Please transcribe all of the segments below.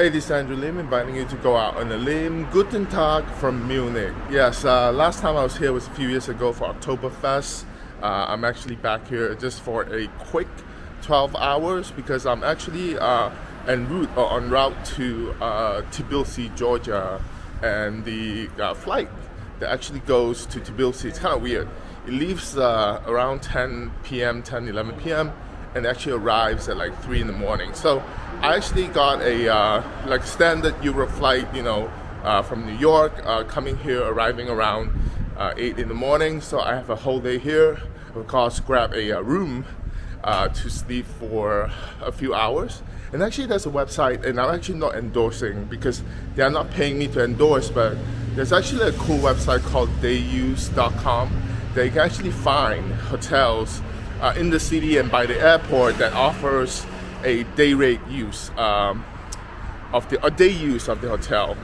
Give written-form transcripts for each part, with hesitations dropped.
Hey, this is Andrew Lim inviting you to go out on a limb. Guten Tag from Munich. Yes, last time I was here was a few years ago for Oktoberfest. I'm actually back here just for a quick 12 hours because I'm actually en route to Tbilisi, Georgia, and the flight that actually goes to Tbilisi. It's kind of weird. It leaves around 10 p.m., 10, 11 p.m. and actually arrives at like 3 in the morning. So I actually got a like standard Euro flight, from New York, coming here, arriving around 8 in the morning. So I have a whole day here. Of course, grab a room to sleep for a few hours. And actually there's a website, and I'm actually not endorsing because they are not paying me to endorse, but there's actually a cool website called layovers.com that you can actually find hotels in the city and by the airport that offers a day rate use of the day use of the hotel,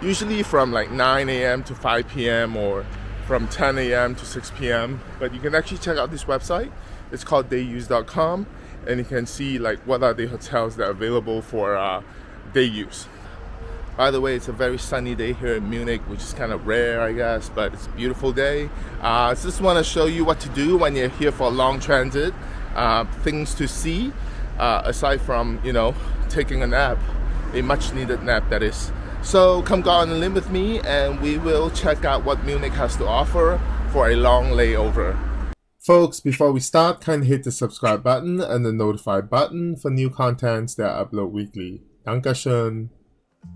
usually from like 9 a.m. to 5 p.m. or from 10 a.m. to 6 p.m. But you can actually check out this website. It's called dayuse.com, and you can see like what are the hotels that are available for day use. By the way, it's a very sunny day here in Munich, which is kind of rare, I guess, but it's a beautiful day. I just want to show you what to do when you're here for a long transit, things to see, aside from, taking a nap, a much needed nap that is. So come go on a limb with me and we will check out what Munich has to offer for a long layover. Folks, before we start, kindly hit the subscribe button and the notify button for new contents that I upload weekly. Dankeschön.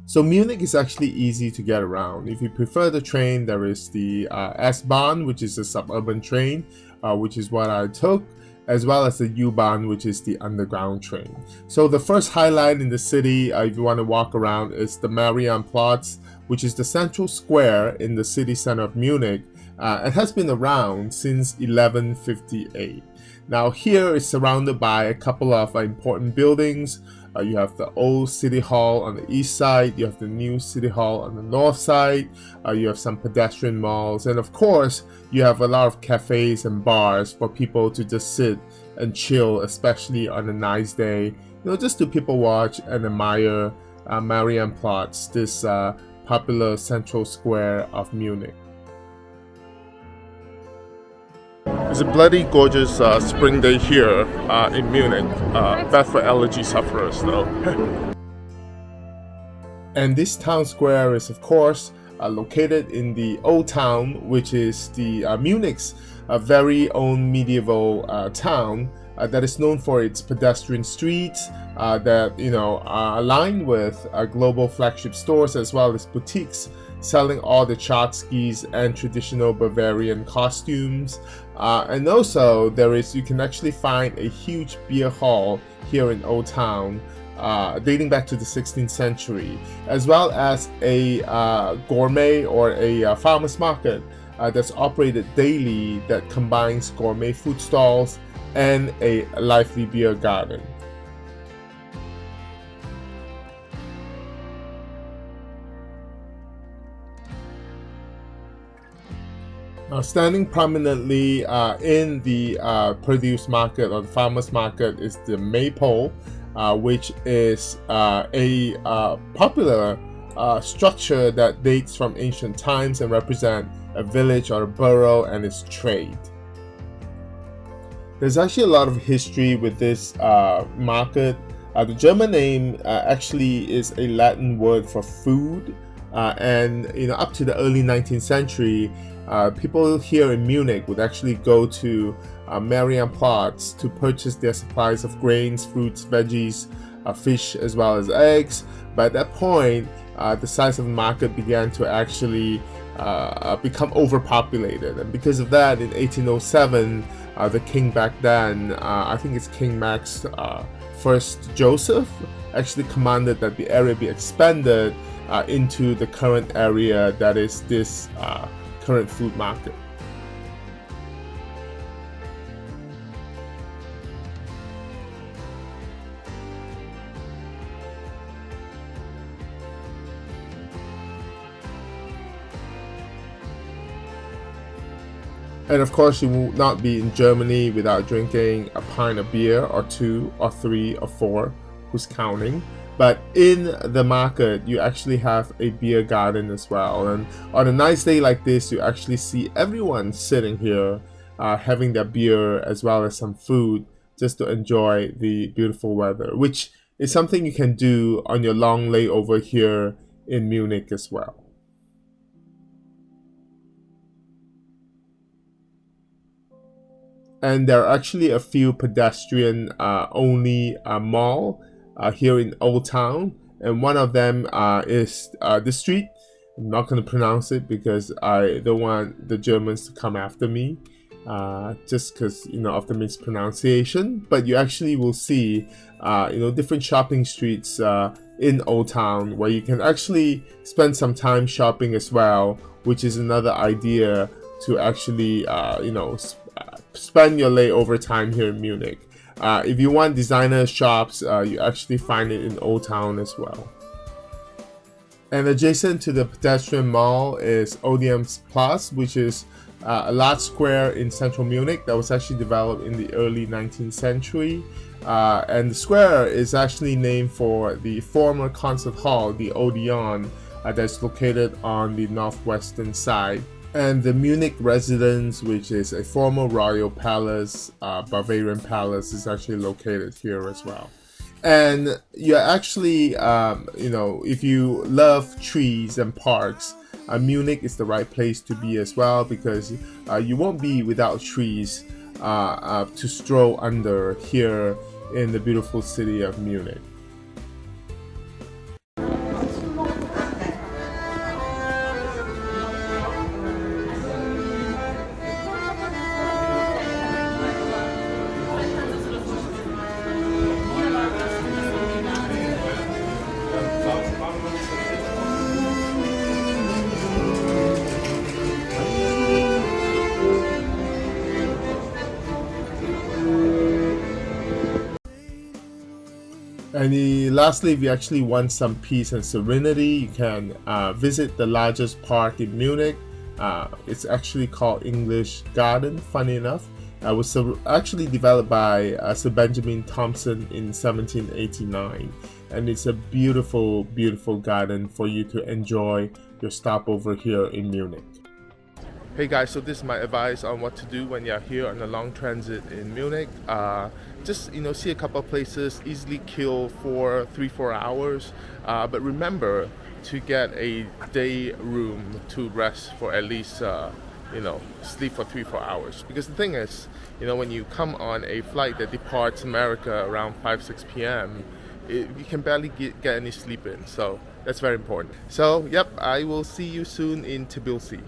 So Munich is actually easy to get around. If you prefer the train, there is the S-Bahn, which is a suburban train, which is what I took, as well as the U-Bahn, which is the underground train. So the first highlight in the city, if you want to walk around, is the Marienplatz, which is the central square in the city center of Munich. It has been around since 1158. Now here is surrounded by a couple of important buildings. You have the old City Hall on the east side, you have the new City Hall on the north side, you have some pedestrian malls, and of course you have a lot of cafes and bars for people to just sit and chill, especially on a nice day, just to people watch and admire Marienplatz, this popular central square of Munich. It's a bloody gorgeous spring day here in Munich. Bad for allergy sufferers though. And this town square is of course located in the Old Town, which is the Munich's very own medieval town that is known for its pedestrian streets that are aligned with global flagship stores as well as boutiques selling all the tchotchkes and traditional Bavarian costumes. And also you can actually find a huge beer hall here in Old Town dating back to the 16th century, as well as a gourmet or a farmer's market that's operated daily that combines gourmet food stalls and a lively beer garden. Standing prominently in the produce market or the farmers market is the maypole, which is a popular structure that dates from ancient times and represent a village or a borough and its trade. There's actually a lot of history with this market. The German name actually is a Latin word for food, and up to the early 19th century, people here in Munich would actually go to Marienplatz to purchase their supplies of grains, fruits, veggies, fish, as well as eggs. But at that point, the size of the market began to actually become overpopulated. And because of that, in 1807, the king back then, I think it's King Max First Joseph, actually commanded that the area be expanded into the current area that is this current food market. And of course, you will not be in Germany without drinking a pint of beer or two or three or four, who's counting, But in the market, you actually have a beer garden as well. And on a nice day like this, you actually see everyone sitting here having their beer as well as some food just to enjoy the beautiful weather, which is something you can do on your long layover here in Munich as well. And there are actually a few pedestrian only mall here in Old Town, and one of them is the street. I'm not going to pronounce it because I don't want the Germans to come after me, just because of the mispronunciation. But you actually will see different shopping streets in Old Town where you can actually spend some time shopping as well, which is another idea to actually spend your layover time here in Munich. If you want designer shops, you actually find it in Old Town as well. And adjacent to the pedestrian mall is Odeon's Plus, which is a large square in central Munich that was actually developed in the early 19th century. And the square is actually named for the former concert hall, the Odeon, that's located on the northwestern side. And the Munich residence, which is a former royal palace, Bavarian palace, is actually located here as well. And you're actually, if you love trees and parks, Munich is the right place to be as well, because you won't be without trees to stroll under here in the beautiful city of Munich. And lastly, if you actually want some peace and serenity, you can visit the largest park in Munich. It's actually called English Garden, funny enough. It was actually developed by Sir Benjamin Thompson in 1789. And it's a beautiful, beautiful garden for you to enjoy your stopover here in Munich. Hey guys, so this is my advice on what to do when you're here on a long transit in Munich. Just see a couple of places, easily kill 3-4 hours. But remember to get a day room to rest for at least sleep for 3-4 hours. Because the thing is, when you come on a flight that departs America around 5-6 p.m., you can barely get any sleep in. So that's very important. So yep, I will see you soon in Tbilisi.